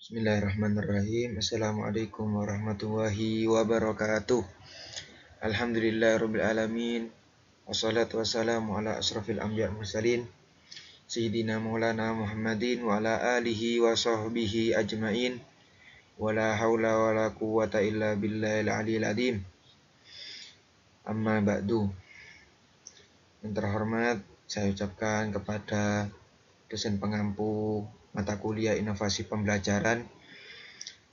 Bismillahirrahmanirrahim. Assalamualaikum warahmatullahi wabarakatuh. Alhamdulillahirabbil alamin. Wassalatu wassalamu ala asrofil anbiya mursalin Sayyidina Maulana Muhammadin wa ala alihi wa sahbihi ajmain. Wala haula wala quwwata illa billahil aliyil azim. Amma ba'du. Yang terhormat saya ucapkan kepada dosen pengampu mata kuliah inovasi pembelajaran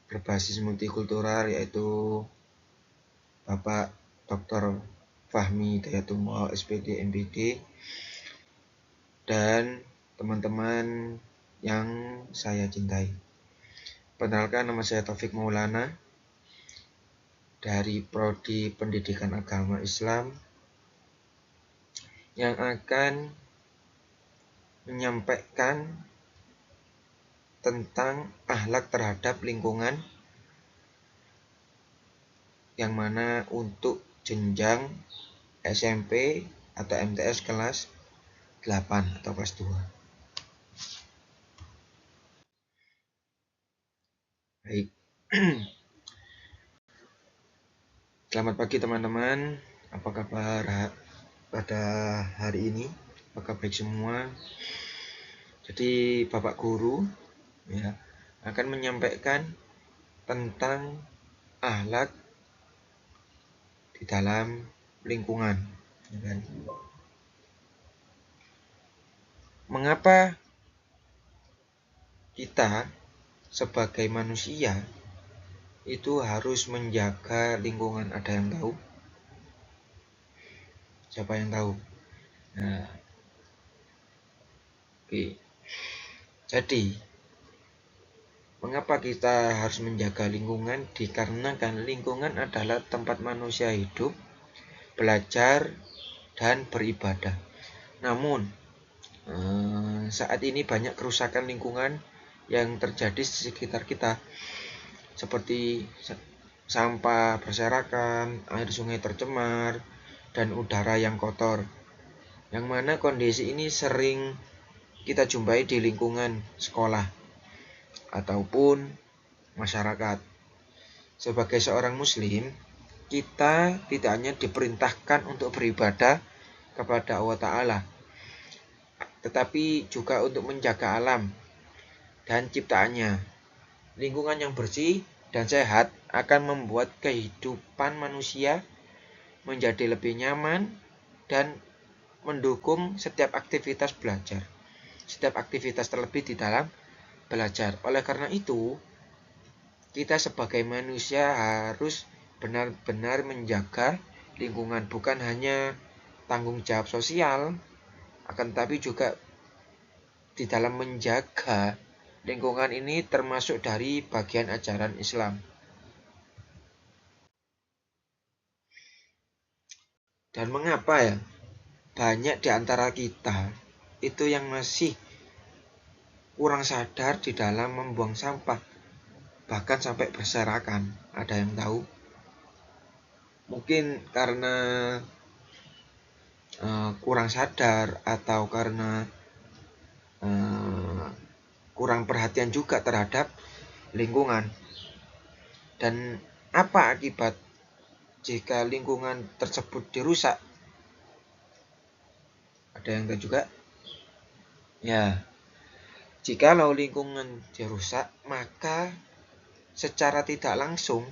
berbasis multikultural, yaitu Bapak Dr. Fahmi Dayatumullah SPD MPD, dan teman-teman yang saya cintai. Perkenalkan, nama saya Taufik Maulana dari Prodi Pendidikan Agama Islam yang akan menyampaikan tentang akhlak terhadap lingkungan, yang mana untuk jenjang SMP atau MTS kelas 8 atau kelas 2. Baik. Selamat pagi teman-teman. Apa kabar pada hari ini? Apakah baik semua? Jadi Bapak Guru akan menyampaikan tentang akhlak di dalam lingkungan. Mengapa kita sebagai manusia itu harus menjaga lingkungan? Ada yang tahu? Siapa yang tahu? Oke. Jadi, mengapa kita harus menjaga lingkungan? Dikarenakan lingkungan adalah tempat manusia hidup, belajar, dan beribadah. Namun, saat ini banyak kerusakan lingkungan yang terjadi di sekitar kita, seperti sampah berserakan, air sungai tercemar, dan udara yang kotor, yang mana kondisi ini sering kita jumpai di lingkungan sekolah ataupun masyarakat. Sebagai seorang muslim, kita tidak hanya diperintahkan untuk beribadah kepada Allah Ta'ala, tetapi juga untuk menjaga alam dan ciptaannya. Lingkungan yang bersih dan sehat akan membuat kehidupan manusia menjadi lebih nyaman dan mendukung setiap aktivitas belajar, setiap aktivitas terlebih di dalam belajar. Oleh karena itu, kita sebagai manusia harus benar-benar menjaga lingkungan, bukan hanya tanggung jawab sosial, akan tetapi juga di dalam menjaga lingkungan ini termasuk dari bagian ajaran Islam. Dan mengapa banyak di antara kita itu yang masih kurang sadar di dalam membuang sampah, bahkan sampai berserakan? Ada yang tahu? Mungkin karena kurang sadar, atau karena kurang perhatian juga terhadap lingkungan. Dan apa akibat jika lingkungan tersebut dirusak? Ada yang tahu juga? Jikalau lingkungan dirusak, maka secara tidak langsung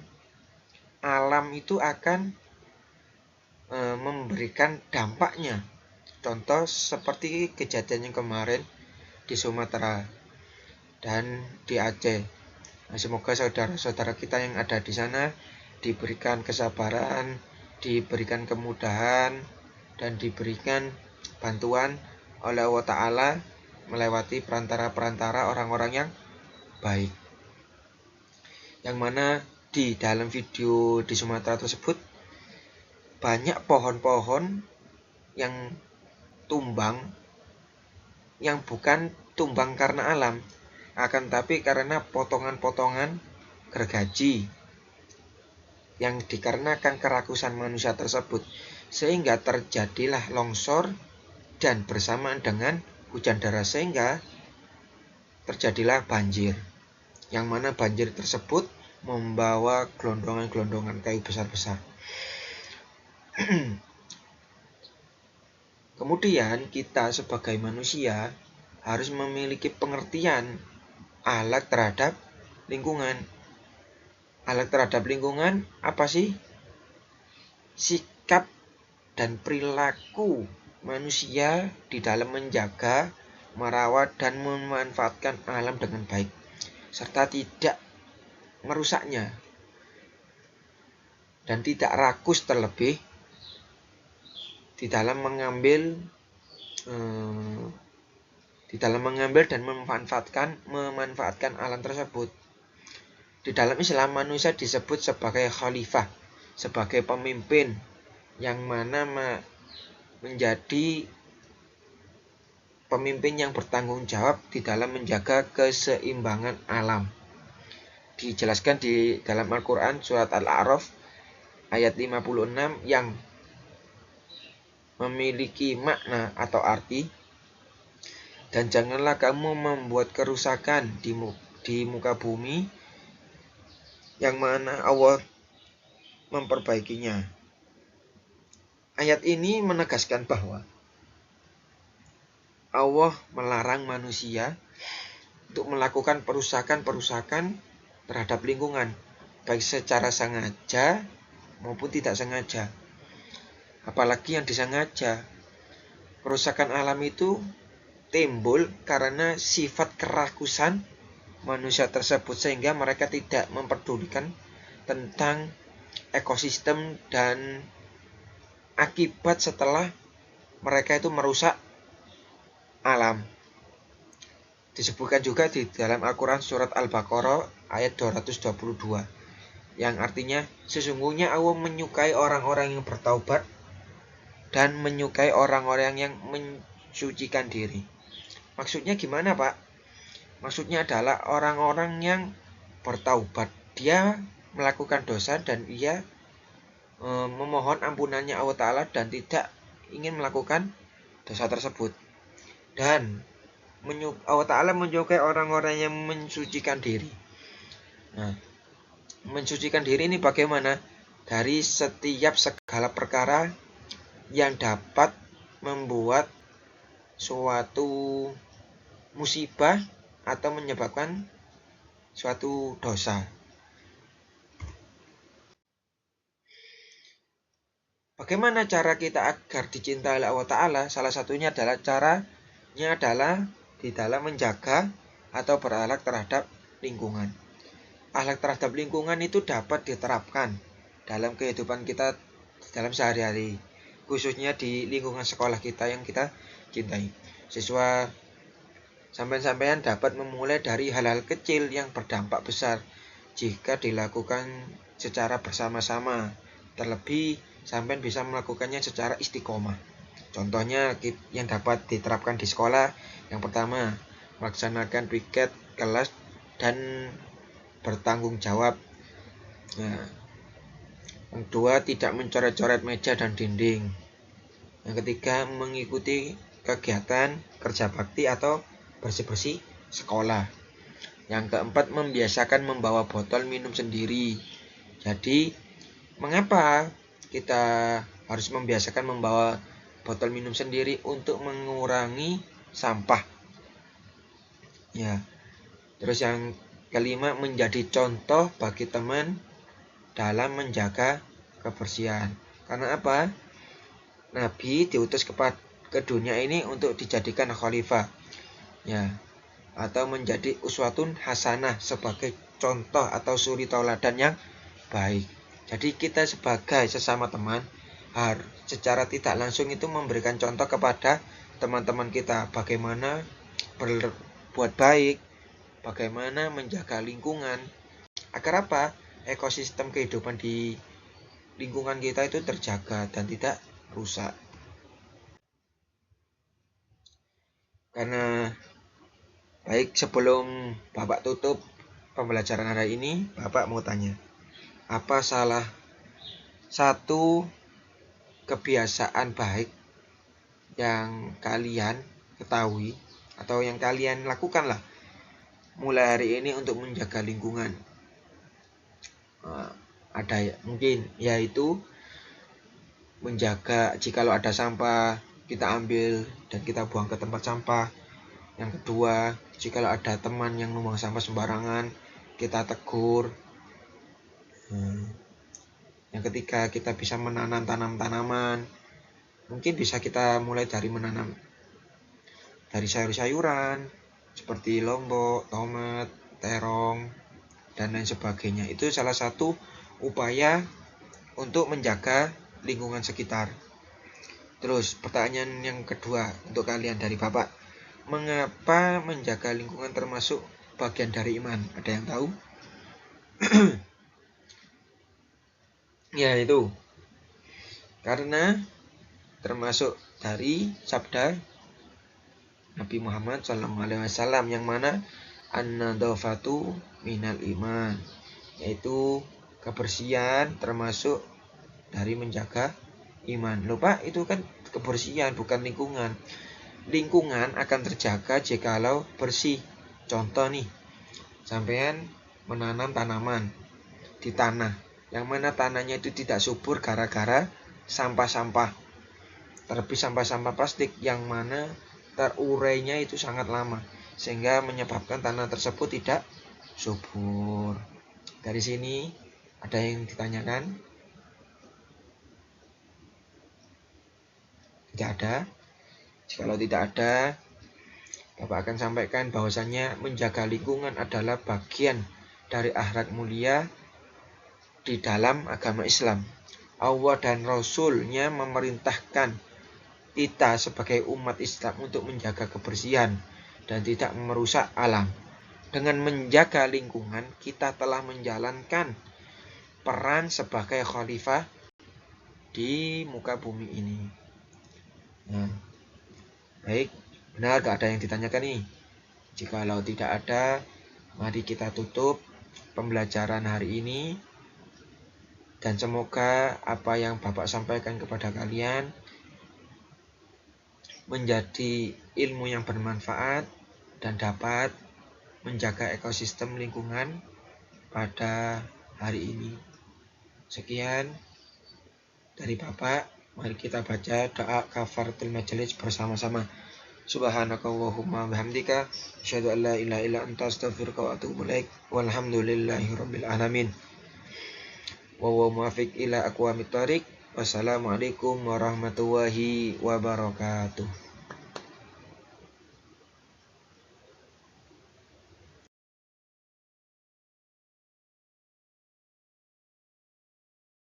alam itu akan memberikan dampaknya. Contoh seperti kejadian yang kemarin di Sumatera dan di Aceh. Semoga saudara-saudara kita yang ada di sana diberikan kesabaran, diberikan kemudahan, dan diberikan bantuan oleh Allah Ta'ala melewati perantara-perantara orang-orang yang baik. Yang mana di dalam video di Sumatera tersebut banyak pohon-pohon yang tumbang, yang bukan tumbang karena alam, akan tapi karena potongan-potongan gergaji yang dikarenakan kerakusan manusia tersebut, sehingga terjadilah longsor dan bersamaan dengan hujan deras, sehingga terjadilah banjir. yang mana banjir tersebut membawa gelondongan-gelondongan kayu besar-besar. Kemudian kita sebagai manusia harus memiliki pengertian akhlak terhadap lingkungan. Akhlak terhadap lingkungan apa sih? Sikap dan perilaku manusia di dalam menjaga, merawat, dan memanfaatkan alam dengan baik, serta tidak merusaknya, dan tidak rakus terlebih di dalam mengambil dan memanfaatkan alam tersebut. Di dalam Islam, manusia disebut sebagai khalifah, sebagai pemimpin yang mana menjadi pemimpin yang bertanggung jawab di dalam menjaga keseimbangan alam. Dijelaskan di dalam Al-Quran surat Al-A'raf ayat 56 yang memiliki makna atau arti, dan janganlah kamu membuat kerusakan di muka bumi yang mana Allah memperbaikinya. Ayat ini menegaskan bahwa Allah melarang manusia untuk melakukan perusakan terhadap lingkungan, baik secara sengaja maupun tidak sengaja. Apalagi yang disengaja. Perusakan alam itu timbul karena sifat kerakusan manusia tersebut, sehingga mereka tidak memperdulikan tentang ekosistem dan akibat setelah mereka itu merusak alam. Disebutkan juga di dalam Al-Quran surat Al-Baqarah ayat 222 yang artinya sesungguhnya Allah menyukai orang-orang yang bertaubat dan menyukai orang-orang yang mensucikan diri. Maksudnya gimana, Pak? Maksudnya adalah orang-orang yang bertaubat. Dia melakukan dosa dan ia memohon ampunannya Allah Ta'ala dan tidak ingin melakukan dosa tersebut. Dan Allah Ta'ala menyukai orang-orang yang mensucikan diri. Nah, mensucikan diri ini bagaimana? Dari setiap segala perkara yang dapat membuat suatu musibah atau menyebabkan suatu dosa. Bagaimana cara kita agar dicintai oleh Allah Ta'ala? Salah satunya adalah di dalam menjaga atau berakhlak terhadap lingkungan. Akhlak terhadap lingkungan itu dapat diterapkan dalam kehidupan kita dalam sehari-hari, khususnya di lingkungan sekolah kita yang kita cintai. Siswa sampean dapat memulai dari hal-hal kecil yang berdampak besar jika dilakukan secara bersama-sama. Terlebih sampean bisa melakukannya secara istiqomah. Contohnya yang dapat diterapkan di sekolah, yang pertama, melaksanakan piket kelas dan bertanggung jawab. Nah, yang kedua, tidak mencoret-coret meja dan dinding. Yang ketiga, mengikuti kegiatan kerja bakti atau bersih-bersih sekolah. Yang keempat, membiasakan membawa botol minum sendiri. Jadi, mengapa kita harus membiasakan membawa botol minum sendiri? Untuk mengurangi sampah. Ya. Terus yang kelima, menjadi contoh bagi teman dalam menjaga kebersihan. Karena apa? Nabi diutus ke dunia ini untuk dijadikan khalifah. Ya. Atau menjadi uswatun hasanah, sebagai contoh atau suri tauladan yang baik. Jadi kita sebagai sesama teman harus secara tidak langsung itu memberikan contoh kepada teman-teman kita bagaimana berbuat baik, bagaimana menjaga lingkungan, agar apa? Ekosistem kehidupan di lingkungan kita itu terjaga dan tidak rusak. Karena baik, sebelum Bapak tutup pembelajaran hari ini, Bapak mau tanya, apa salah satu kebiasaan baik yang kalian ketahui atau yang kalian lakukan lah mulai hari ini untuk menjaga lingkungan. Ada mungkin yaitu menjaga jikalau ada sampah kita ambil dan kita buang ke tempat sampah. Yang kedua, jikalau ada teman yang numpang sampah sembarangan, kita tegur. Yang ketiga, kita bisa menanam tanaman. Mungkin bisa kita mulai dari menanam dari sayur-sayuran seperti lombok, tomat, terong, dan lain sebagainya. Itu salah satu upaya untuk menjaga lingkungan sekitar. Terus pertanyaan yang kedua untuk kalian dari Bapak, mengapa menjaga lingkungan termasuk bagian dari iman? Ada yang tahu? Ya itu, karena termasuk dari sabda Nabi Muhammad SAW yang mana an-nadhafatu minal iman, yaitu kebersihan termasuk dari menjaga iman. Lupa itu kan kebersihan bukan lingkungan. Lingkungan akan terjaga jikalau bersih. Contoh nih, sampean menanam tanaman di tanah yang mana tanahnya itu tidak subur gara-gara sampah-sampah, terlebih sampah-sampah plastik yang mana terurainya itu sangat lama sehingga menyebabkan tanah tersebut tidak subur. Dari sini ada yang ditanyakan? Tidak ada. Jikalau tidak ada, Bapak akan sampaikan bahwasannya menjaga lingkungan adalah bagian dari akhlak mulia di dalam agama Islam. Allah dan Rasul-Nya memerintahkan kita sebagai umat Islam untuk menjaga kebersihan dan tidak merusak alam. Dengan menjaga lingkungan, kita telah menjalankan peran sebagai khalifah di muka bumi ini. Baik, benar gak ada yang ditanyakan nih? Jikalau tidak ada, mari kita tutup pembelajaran hari ini. Dan semoga apa yang Bapak sampaikan kepada kalian menjadi ilmu yang bermanfaat dan dapat menjaga ekosistem lingkungan pada hari ini. Sekian dari Bapak. Mari kita baca doa kafaratul majelis bersama-sama. Subhanakallahumma bihamdika asyhadu an la ilaha illa anta astaghfiruka wa atubu ilaik. Walhamdulillahirabbil alamin. Wa muwaffiq ila aqwamit thoriq. Wassalamualaikum warahmatullahi wabarakatuh.